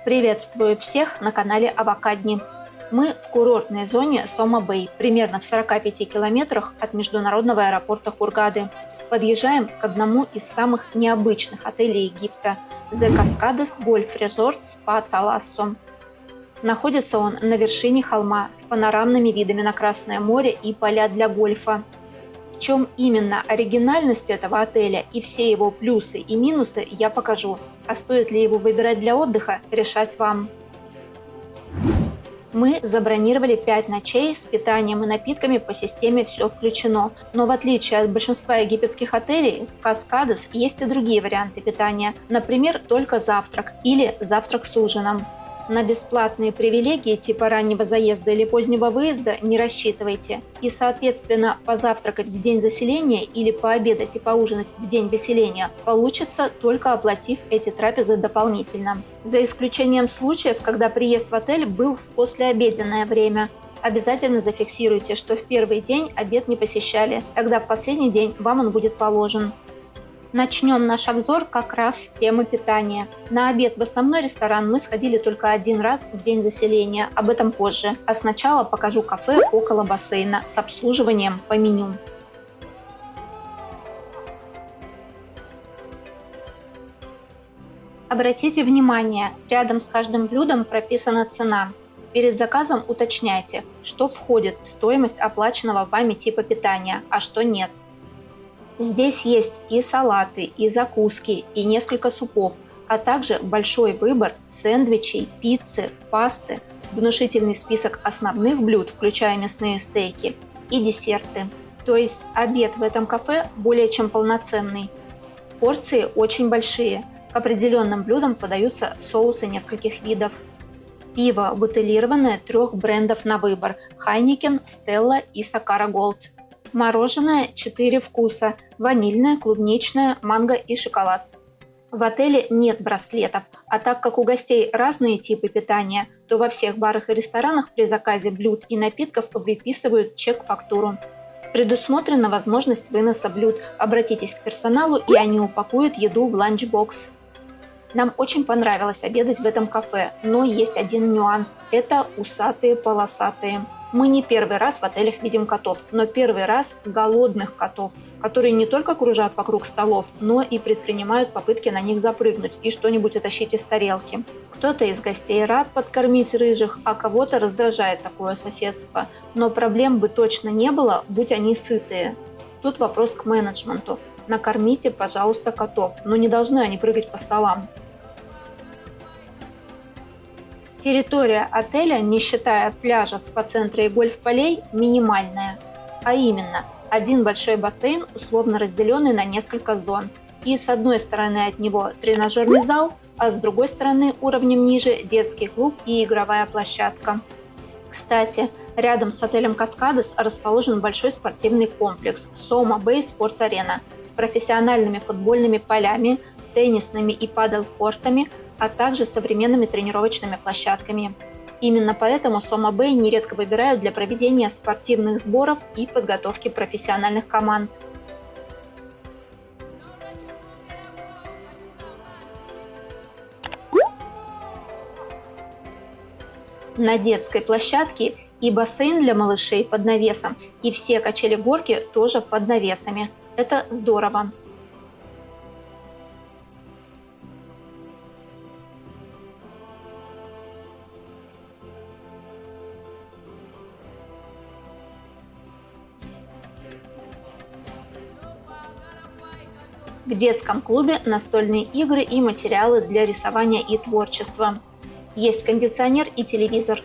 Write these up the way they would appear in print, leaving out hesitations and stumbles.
Приветствую всех на канале Авокадни. Мы в курортной зоне Сома-Бэй, примерно в 45 километрах от международного аэропорта Хургады. Подъезжаем к одному из самых необычных отелей Египта – The Cascades Golf Resort Spa Thalasso. Находится он на вершине холма с панорамными видами на Красное море и поля для гольфа. В чем именно оригинальность этого отеля и все его плюсы и минусы я покажу, а стоит ли его выбирать для отдыха, решать вам. Мы забронировали 5 ночей с питанием и напитками по системе «Все включено». Но в отличие от большинства египетских отелей, в Cascades есть и другие варианты питания, например, только завтрак или завтрак с ужином. На бесплатные привилегии типа раннего заезда или позднего выезда не рассчитывайте. И, соответственно, позавтракать в день заселения или пообедать и поужинать в день выселения получится, только оплатив эти трапезы дополнительно. За исключением случаев, когда приезд в отель был в послеобеденное время. Обязательно зафиксируйте, что в первый день обед не посещали, тогда в последний день вам он будет положен. Начнем наш обзор как раз с темы питания. На обед в основной ресторан мы сходили только один раз в день заселения, об этом позже. А сначала покажу кафе около бассейна с обслуживанием по меню. Обратите внимание, рядом с каждым блюдом прописана цена. Перед заказом уточняйте, что входит в стоимость оплаченного вами типа питания, а что нет. Здесь есть и салаты, и закуски, и несколько супов, а также большой выбор сэндвичей, пиццы, пасты, внушительный список основных блюд, включая мясные стейки, и десерты. То есть обед в этом кафе более чем полноценный. Порции очень большие. К определенным блюдам подаются соусы нескольких видов. Пиво бутилированное 3 брендов на выбор – Heineken, Stella и Sakara Gold. Мороженое 4 вкуса – ванильное, клубничное, манго и шоколад. В отеле нет браслетов, а так как у гостей разные типы питания, то во всех барах и ресторанах при заказе блюд и напитков выписывают чек-фактуру. Предусмотрена возможность выноса блюд, обратитесь к персоналу, и они упакуют еду в ланчбокс. Нам очень понравилось обедать в этом кафе, но есть один нюанс – это усатые полосатые. Мы не первый раз в отелях видим котов, но первый раз голодных котов, которые не только кружат вокруг столов, но и предпринимают попытки на них запрыгнуть и что-нибудь утащить из тарелки. Кто-то из гостей рад подкормить рыжих, а кого-то раздражает такое соседство. Но проблем бы точно не было, будь они сытые. Тут вопрос к менеджменту. Накормите, пожалуйста, котов, но не должны они прыгать по столам. Территория отеля, не считая пляжа, спа-центра и гольф-полей, минимальная. А именно, один большой бассейн, условно разделенный на несколько зон. И с одной стороны от него тренажерный зал, а с другой стороны уровнем ниже детский клуб и игровая площадка. Кстати, рядом с отелем Cascades расположен большой спортивный комплекс Soma-Bay Sports Arena с профессиональными футбольными полями, теннисными и падл-кортами, а также современными тренировочными площадками. Именно поэтому Сома-Бэй нередко выбирают для проведения спортивных сборов и подготовки профессиональных команд. На детской площадке и бассейн для малышей под навесом, и все качели-горки тоже под навесами. Это здорово. В детском клубе настольные игры и материалы для рисования и творчества. Есть кондиционер и телевизор.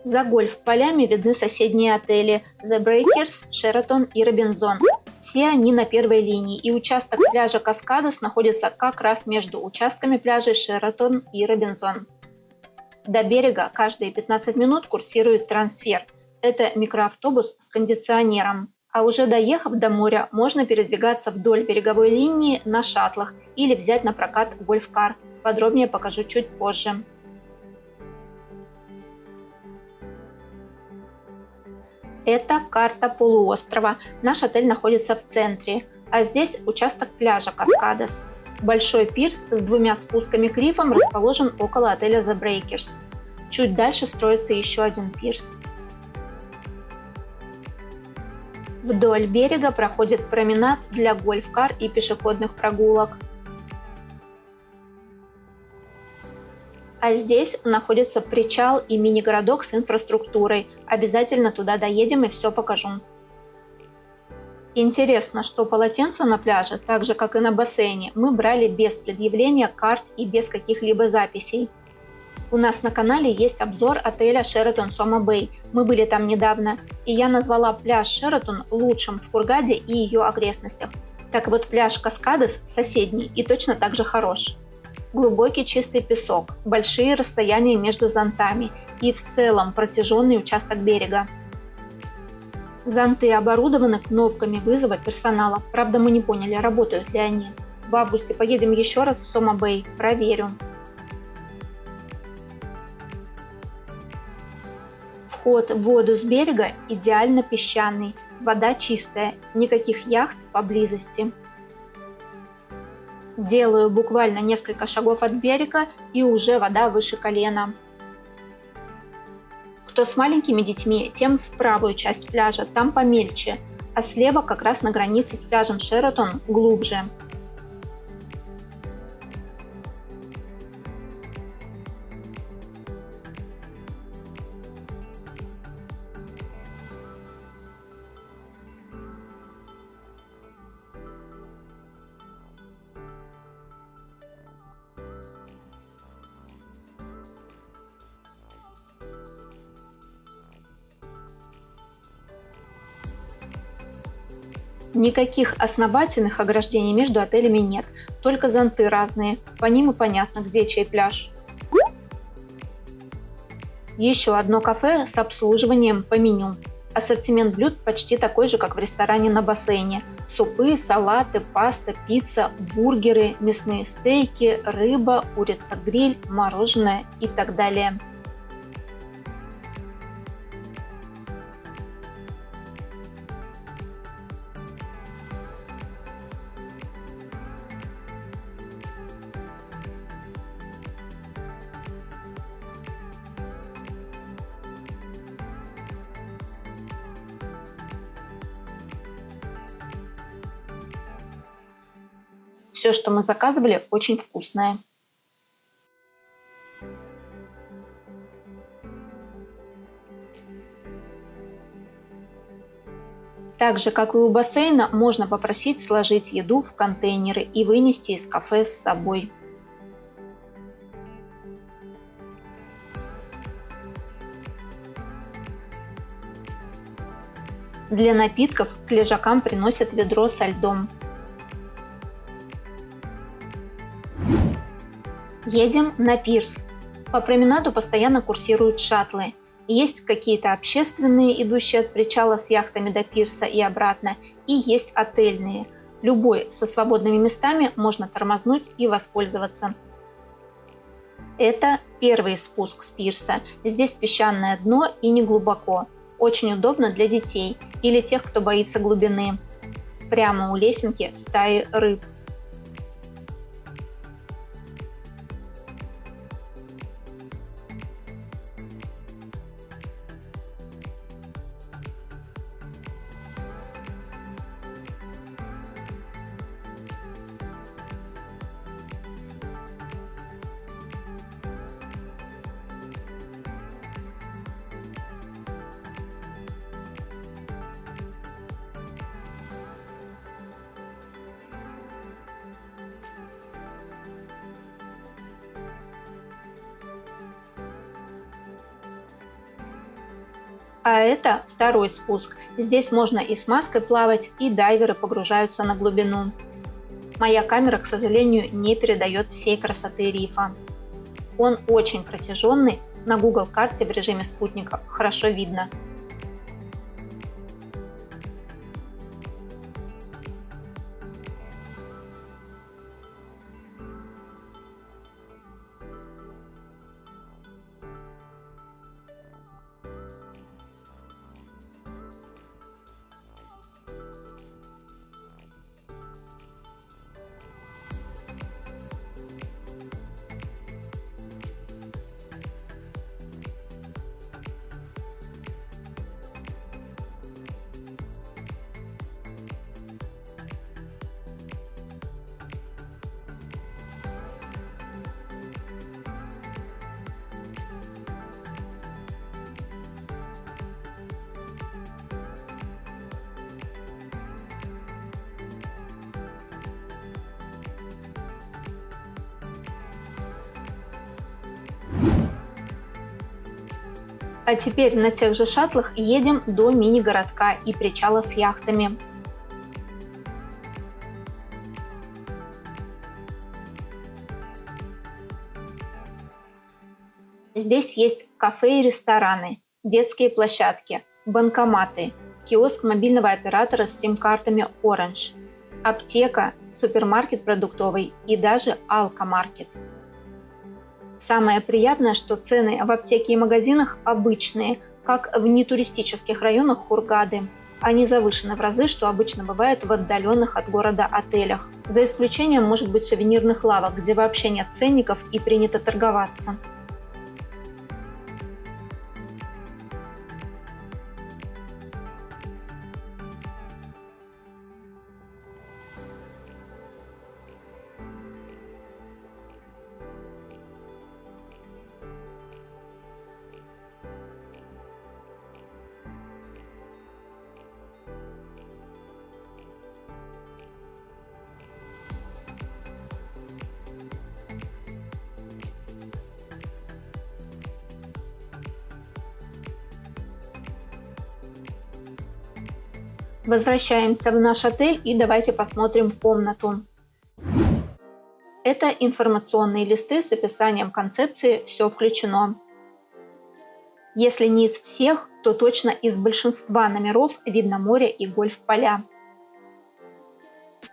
За гольф-полями видны соседние отели The Breakers, Sheraton и Robinson. Все они на первой линии, и участок пляжа Cascades находится как раз между участками пляжей Sheraton и Robinson. До берега каждые 15 минут курсирует трансфер. Это микроавтобус с кондиционером. А уже доехав до моря, можно передвигаться вдоль береговой линии на шаттлах или взять на прокат гольф-кар. Подробнее покажу чуть позже. Это карта полуострова. Наш отель находится в центре, а здесь участок пляжа Каскадес. Большой пирс с 2 спусками к рифам расположен около отеля The Breakers. Чуть дальше строится еще один пирс. Вдоль берега проходит променад для гольф-кар и пешеходных прогулок. А здесь находится причал и мини-городок с инфраструктурой. Обязательно туда доедем и все покажу. Интересно, что полотенца на пляже, так же как и на бассейне, мы брали без предъявления карт и без каких-либо записей. У нас на канале есть обзор отеля Sheraton Soma Bay. Мы были там недавно, и я назвала пляж Sheraton лучшим в Хургаде и ее окрестностях. Так вот, пляж Каскадес соседний и точно так же хорош. Глубокий чистый песок, большие расстояния между зонтами и в целом протяженный участок берега. Зонты оборудованы кнопками вызова персонала, правда мы не поняли, работают ли они. В августе поедем еще раз в Сома Бэй, проверю. Вход в воду с берега идеально песчаный, вода чистая, никаких яхт поблизости. Делаю буквально несколько шагов от берега, и уже вода выше колена. Кто с маленькими детьми, тем в правую часть пляжа, там помельче, а слева как раз на границе с пляжем Sheraton глубже. Никаких основательных ограждений между отелями нет, только зонты разные, по ним и понятно, где чей пляж. Еще одно кафе с обслуживанием по меню. Ассортимент блюд почти такой же, как в ресторане на бассейне. Супы, салаты, паста, пицца, бургеры, мясные стейки, рыба, курица-гриль, мороженое и так далее. Все, что мы заказывали, очень вкусное. Так же, как и у бассейна, можно попросить сложить еду в контейнеры и вынести из кафе с собой. Для напитков к лежакам приносят ведро со льдом. Едем на пирс. По променаду постоянно курсируют шаттлы. Есть какие-то общественные, идущие от причала с яхтами до пирса и обратно, и есть отельные. Любой со свободными местами можно тормознуть и воспользоваться. Это первый спуск с пирса. Здесь песчаное дно и не глубоко. Очень удобно для детей или тех, кто боится глубины. Прямо у лесенки стаи рыб. А это второй спуск. Здесь можно и с маской плавать, и дайверы погружаются на глубину. Моя камера, к сожалению, не передает всей красоты рифа. Он очень протяженный, на Google карте в режиме спутника хорошо видно. А теперь на тех же шаттлах едем до мини-городка и причала с яхтами. Здесь есть кафе и рестораны, детские площадки, банкоматы, киоск мобильного оператора с сим-картами Orange, аптека, супермаркет продуктовый и даже алкомаркет. Самое приятное, что цены в аптеке и магазинах обычные, как в нетуристических районах Хургады. Они завышены в разы, что обычно бывает в отдаленных от города отелях. За исключением, может быть, сувенирных лавок, где вообще нет ценников и принято торговаться. Возвращаемся в наш отель и давайте посмотрим комнату. Это информационные листы с описанием концепции «Все включено». Если не из всех, то точно из большинства номеров видно море и гольф-поля.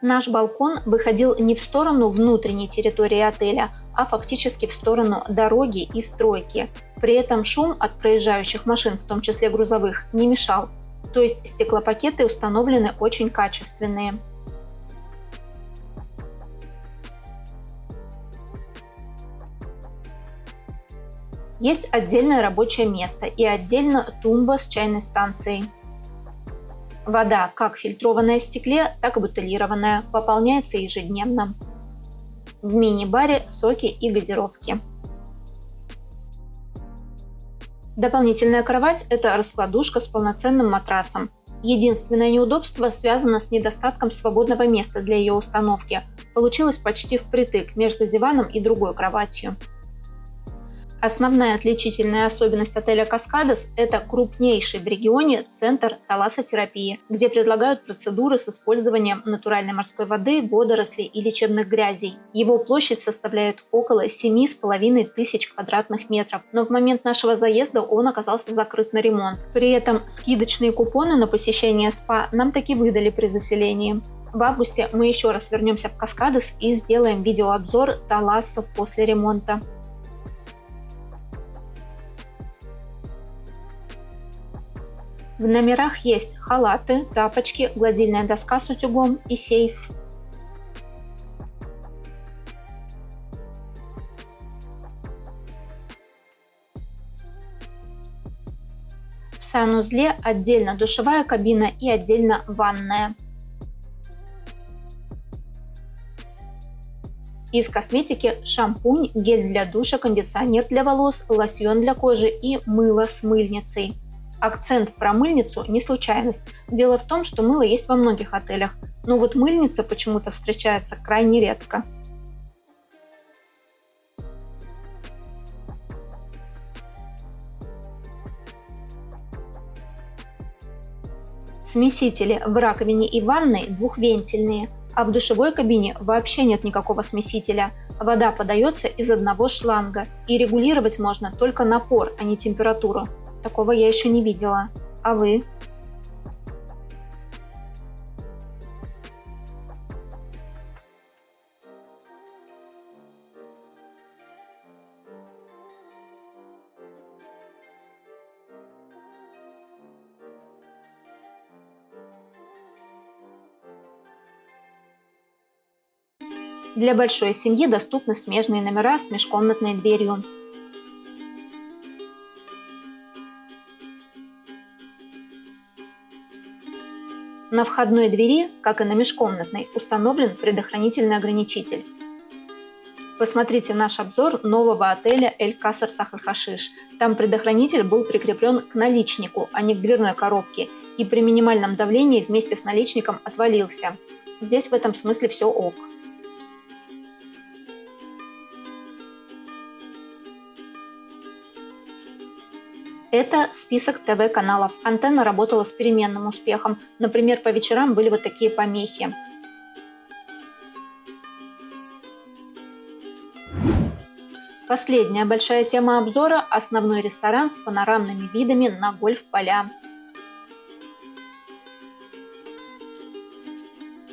Наш балкон выходил не в сторону внутренней территории отеля, а фактически в сторону дороги и стройки. При этом шум от проезжающих машин, в том числе грузовых, не мешал. То есть стеклопакеты установлены очень качественные. Есть отдельное рабочее место и отдельно тумба с чайной станцией. Вода, как фильтрованная в стекле, так и бутылированная, пополняется ежедневно. В мини-баре соки и газировки. Дополнительная кровать – это раскладушка с полноценным матрасом. Единственное неудобство связано с недостатком свободного места для ее установки. Получилось почти впритык между диваном и другой кроватью. Основная отличительная особенность отеля Каскадес – это крупнейший в регионе центр талассотерапии, где предлагают процедуры с использованием натуральной морской воды, водорослей и лечебных грязей. Его площадь составляет около 7500 квадратных метров, но в момент нашего заезда он оказался закрыт на ремонт. При этом скидочные купоны на посещение спа нам таки выдали при заселении. В августе мы еще раз вернемся в Каскадес и сделаем видеообзор Таласса после ремонта. В номерах есть халаты, тапочки, гладильная доска с утюгом и сейф. В санузле отдельно душевая кабина и отдельно ванная. Из косметики шампунь, гель для душа, кондиционер для волос, лосьон для кожи и мыло с мыльницей. Акцент про мыльницу не случайность. Дело в том, что мыло есть во многих отелях, но вот мыльница почему-то встречается крайне редко. Смесители в раковине и ванной двухвентильные, а в душевой кабине вообще нет никакого смесителя. Вода подается из одного шланга, и регулировать можно только напор, а не температуру. Такого я еще не видела. А вы? Для большой семьи доступны смежные номера с межкомнатной дверью. На входной двери, как и на межкомнатной, установлен предохранительный ограничитель. Посмотрите наш обзор нового отеля Эль Касар Сахар-Хашиш. Там предохранитель был прикреплен к наличнику, а не к дверной коробке, и при минимальном давлении вместе с наличником отвалился. Здесь в этом смысле все ок. Это список ТВ-каналов. Антенна работала с переменным успехом. Например, по вечерам были вот такие помехи. Последняя большая тема обзора – основной ресторан с панорамными видами на гольф-поля.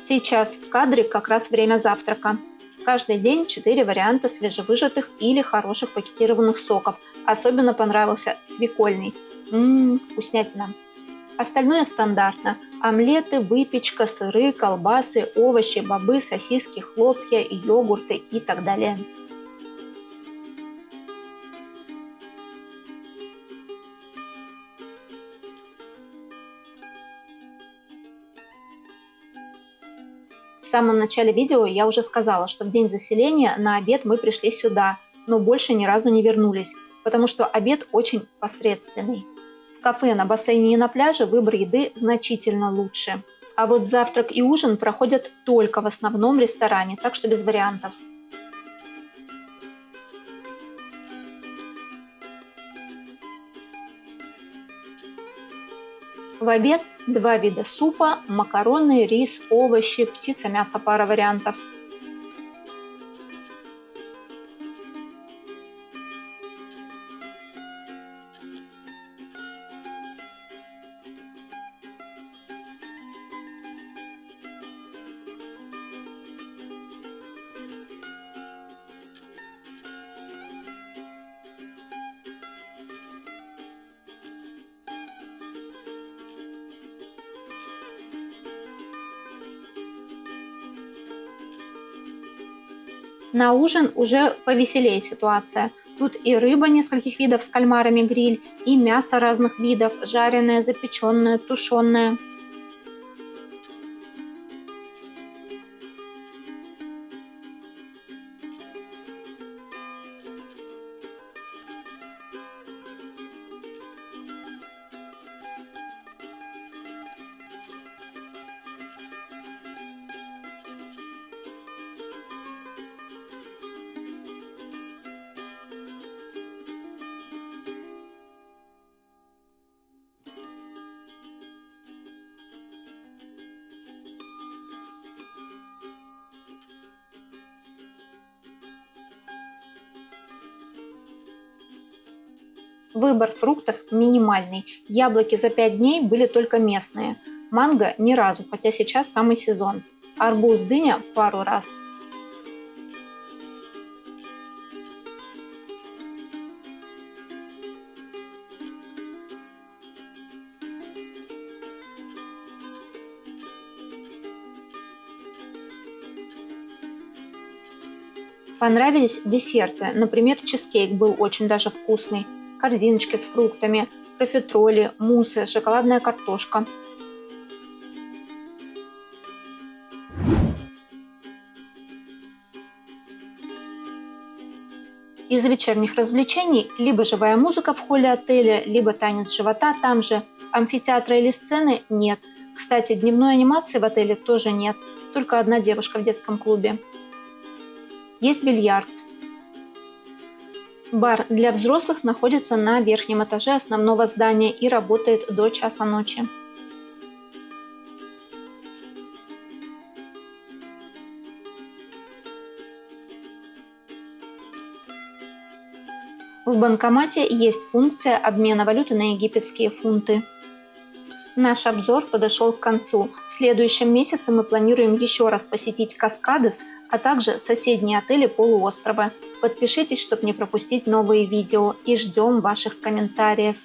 Сейчас в кадре как раз время завтрака. Каждый день 4 варианта свежевыжатых или хороших пакетированных соков. Особенно понравился свекольный. Вкуснятина. Остальное стандартно. Омлеты, выпечка, сыры, колбасы, овощи, бобы, сосиски, хлопья, йогурты и так далее. В самом начале видео я уже сказала, что в день заселения на обед мы пришли сюда, но больше ни разу не вернулись, потому что обед очень посредственный. В кафе, на бассейне и на пляже выбор еды значительно лучше. А вот завтрак и ужин проходят только в основном ресторане, так что без вариантов. В обед 2 вида супа, макароны, рис, овощи, птица, мясо, пара вариантов. На ужин уже повеселее ситуация. Тут и рыба нескольких видов с кальмарами гриль, и мясо разных видов, жареное, запеченное, тушеное. Выбор фруктов минимальный. Яблоки за 5 дней были только местные. Манго ни разу, хотя сейчас самый сезон. Арбуз, дыня пару раз. Понравились десерты. Например, чизкейк был очень даже вкусный. Корзиночки с фруктами, профитроли, муссы, шоколадная картошка. Из вечерних развлечений либо живая музыка в холле отеля, либо танец живота там же. Амфитеатра или сцены нет. Кстати, дневной анимации в отеле тоже нет. Только одна девушка в детском клубе. Есть бильярд. Бар для взрослых находится на верхнем этаже основного здания и работает до часа ночи. В банкомате есть функция обмена валюты на египетские фунты. Наш обзор подошел к концу. В следующем месяце мы планируем еще раз посетить Каскадес, а также соседние отели полуострова. Подпишитесь, чтобы не пропустить новые видео, и ждем ваших комментариев.